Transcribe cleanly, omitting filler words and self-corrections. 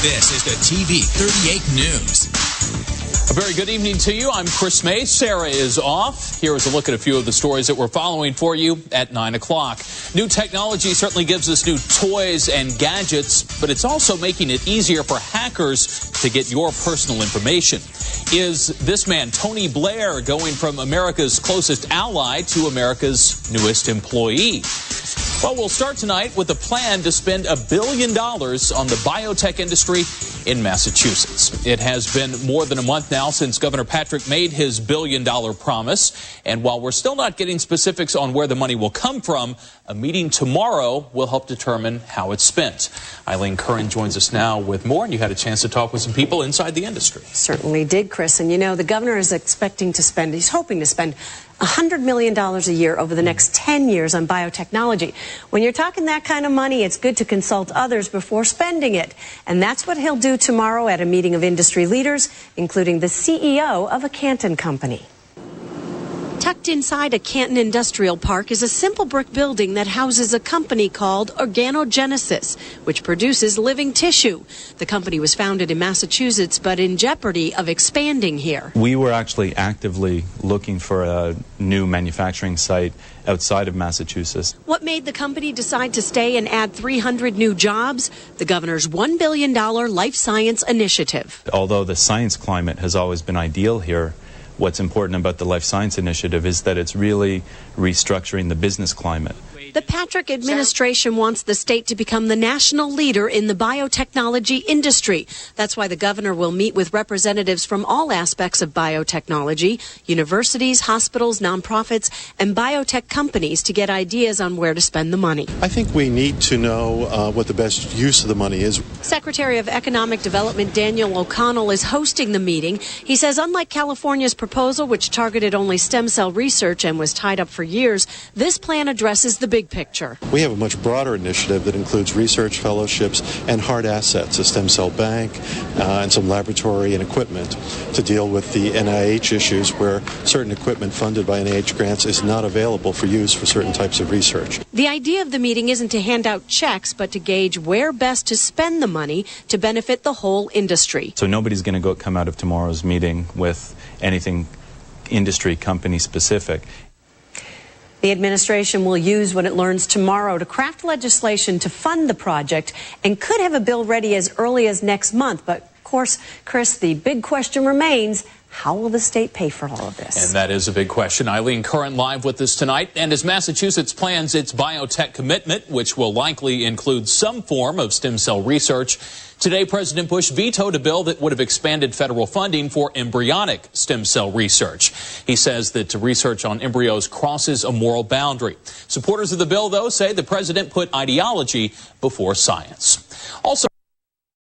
This is the TV 38 News. A very good evening to you. I'm Chris May. Sarah is off. Here is a look at a few of the stories that we're following for you at 9 o'clock. New technology certainly gives us new toys and gadgets, but it's also making it easier for hackers to get your personal information. Is this man, Tony Blair, going from America's closest ally to America's newest employee? Well, we'll start tonight with a plan to spend $1 billion on the biotech industry in Massachusetts. It has been more than a month now since Governor Patrick made his $1 billion promise. And while we're still not getting specifics on where the money will come from, a meeting tomorrow will help determine how it's spent. Eileen Curran joins us now with more, and you had a chance to talk with some people inside the industry. Certainly did, Chris. And you know, the governor is expecting to spend, he's hoping to spend $100 million a year over the next 10 years on biotechnology. When you're talking that kind of money, it's good to consult others before spending it. And that's what he'll do tomorrow at a meeting of industry leaders, including the CEO of a Canton company. Tucked inside a Canton industrial park is a simple brick building that houses a company called Organogenesis, which produces living tissue. The company was founded in Massachusetts, but in jeopardy of expanding here. We were actually actively looking for a new manufacturing site outside of Massachusetts. What made the company decide to stay and add 300 new jobs? The governor's $1 billion life science initiative. Although the science climate has always been ideal here, what's important about the Life Science Initiative is that it's really restructuring the business climate. The Patrick administration wants the state to become the national leader in the biotechnology industry. That's why the governor will meet with representatives from all aspects of biotechnology, universities, hospitals, nonprofits, and biotech companies to get ideas on where to spend the money. I think we need to know what the best use of the money is. Secretary of Economic Development Daniel O'Connell is hosting the meeting. He says unlike California's proposal, which targeted only stem cell research and was tied up for years, this plan addresses the big picture. We have a much broader initiative that includes research fellowships and hard assets, a stem cell bank and some laboratory and equipment to deal with the NIH issues where certain equipment funded by NIH grants is not available for use for certain types of research. The idea of the meeting isn't to hand out checks, but to gauge where best to spend the money to benefit the whole industry. So nobody's going to come out of tomorrow's meeting with anything industry company specific. The administration will use what it learns tomorrow to craft legislation to fund the project and could have a bill ready as early as next month. But, of course, Chris, the big question remains, how will the state pay for all of this? And that is a big question. Eileen Curran live with us tonight. And as Massachusetts plans its biotech commitment, which will likely include some form of stem cell research, today President Bush vetoed a bill that would have expanded federal funding for embryonic stem cell research. He says that research on embryos crosses a moral boundary. Supporters of the bill, though, say the president put ideology before science. Also,